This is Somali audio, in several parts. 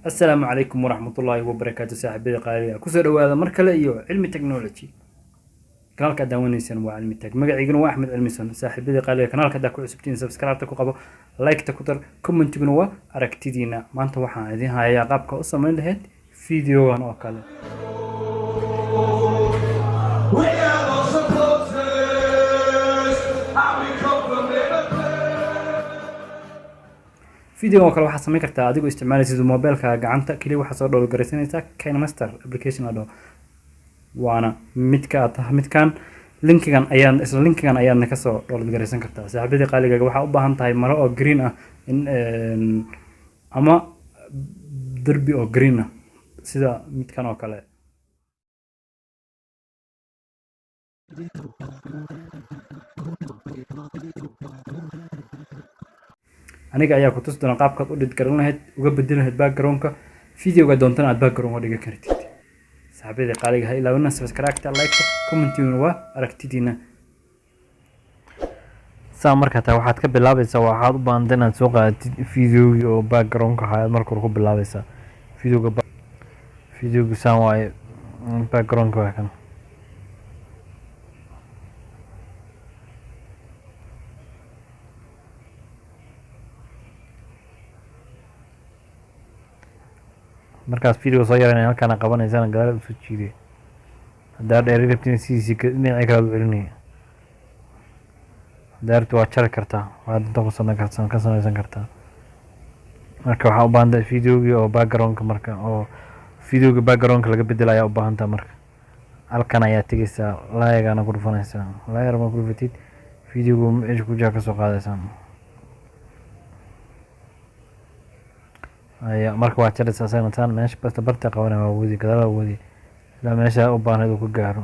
السلام عليكم ورحمة الله وبركاته صاحبي قال كسر هذا مركلة علم تكنولوجي كنال كدا ونيسان وعلم تك مقعيقنا واحمد علميسان صاحبي قال كنال كدا كو عسبتين سبسكرايب تكو قبو لايك تكتر كومنت بنوا أركتدينا ما أنت waxaan idin hayaa qaabka u samayn lahayd fiidiyogan oo kale فيديو kale waxaad samayn kartaa adigoo isticmaalaysid mobilka gacanta kaliya waxaad soo dhowrgaraysanaysaa KineMaster application ado waana midkan linkigan ayaadna ka soo dhowrgaraysan kartaa saaxiibadii qaaliga waxa u baahan tahay maro oo green ah in ama darbi oo green ah sida midkan oo kale aniga ayaa ku tusi doona qaabkaad u dhidgaran lahayd uga bedeli lahayd backgroundka videoga doontana aad background uga dhigan kartid saaxiibada qaaliga ha ilaawina subscribe like comment waa aragtidiina saa marka taa waxaad ka bilaabaysaa waxaad u baahan inaad soo qaadatid videoga oo backgroundka hayad marka ku bilaabaysaa videoga saan waaye backgroundka waa kan markaas video soo yareynay halkaan qabanaysan gadaal u soo jiiday hadaa dheeri rabtiin si dhinacay kala celinay daartu waa jari kartaa waad inta ku samaysan kartaa marka waxaa u baahan tahay videoga oo backgroundka marka oo videoga backgroundka laga bedelayo u baahan tahay marka halkaan ayaa tagaysaa laayagana ku dhufanaysaa laayar ma ku dhufatid videoga meesha ku jira ka soo qaadaysaa marka waa jaraysaa saynataan meesha basta barta qabanay waa wadi gadaal wadi ilaa meesha u baahnid uu ka gaaro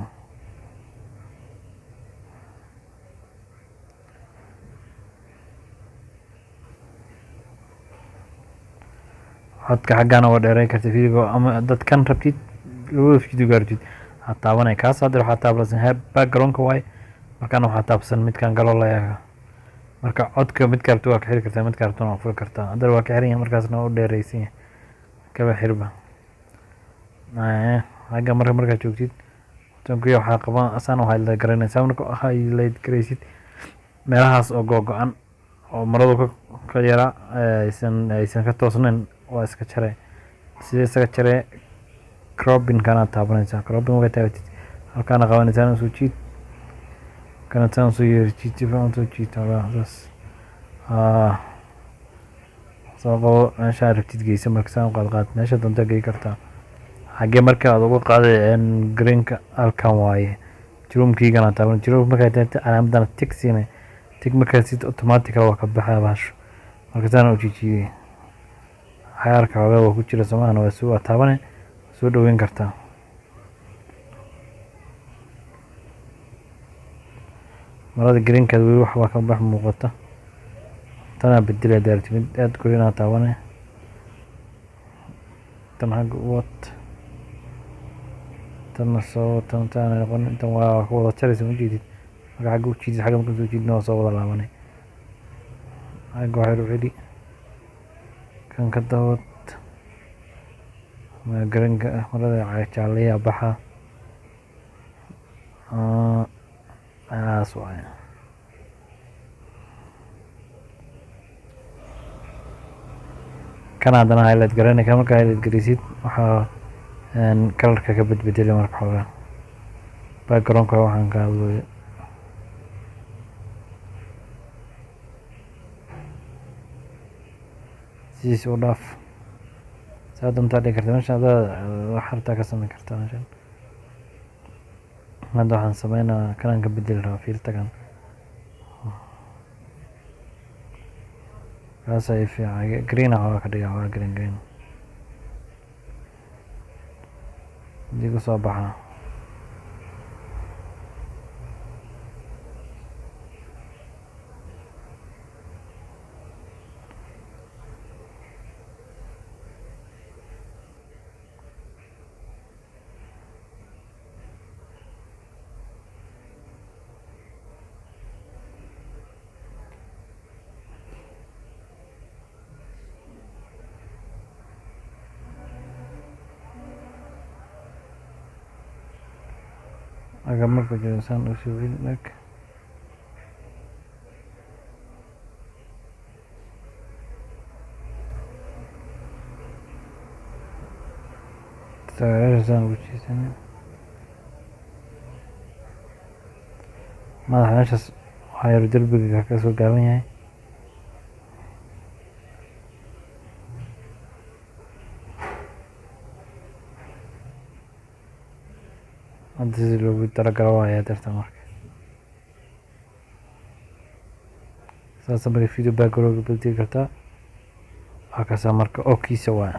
codka xaggaana waa dheeray kartid video ama dadkan rabtid labada video gaartid ha taabanay kaas hadda waxaa taabasan backgroundka waay markaana waxaa taabsan midkan galo layaga marka codka mid kartu waa ka xiri kartaa mid kartuna waa furi kartaa hadda waa ka xiran yahay markaasna u dheeraysan yahay kaba xirba haga marka joogtid tanku waxa qaban asana waxa la garanaysaa marka highlight garaysid meelahaas oo go'an oo maradu ka yara aysan ka toosnayn waa iska jaray sidee iska jaray cropping kana taabanaysaa cropping waa taabtid halkaana qabanaysaa soo jiid kana tan soo yeertid tifaan soo jiitaa bas soo meesha rabtid geysa marka saan qaad meesha doonta geey kartaa xagee marka aad ugu qaaday greenka halkan waaye jirumkiigana taaban jirum marka ay calaamadan tigsina tig marka si automatically waa ka baxaa baasho marka tan u jijiye xaarka waa ku jira Soomaaliya waa soo taaban soo dhaweyn kartaa marada greenka wax waa ka bax muuqata tana beddelay daartimid aad korina taaban tan xag what tan soo tan noqon tan waa ku wada jaraysa ma jeedid marka xag u jiidid xag marka soo jiidno soo wada laabanay xag waxa uu xidi kan ka dawad ma greenka marada ay jaalaya baxa aswaay kana hadana highlight garanay ka marka highlight garisid waxa kalarka ka bedbedelay marka xogaa backgroundka waxaan ka hadlay siis u dhaaf saadam taadi kartaa meesha wax harta ka samayn kartaa meesha hadda waxaan sameynaa kanaan ka bedeli rabaa filtagan kaas ay fiican green ah ka dhigaa waa green digu soo baxa aga marka jirsan u soo weynag taariikhdan u jeesan madaxaashas waxay darbiga ka soo gaaban yahay hadii loogu talagalo waa dartan marka saas markay video background bedeli kartaa marka oo kiisa waa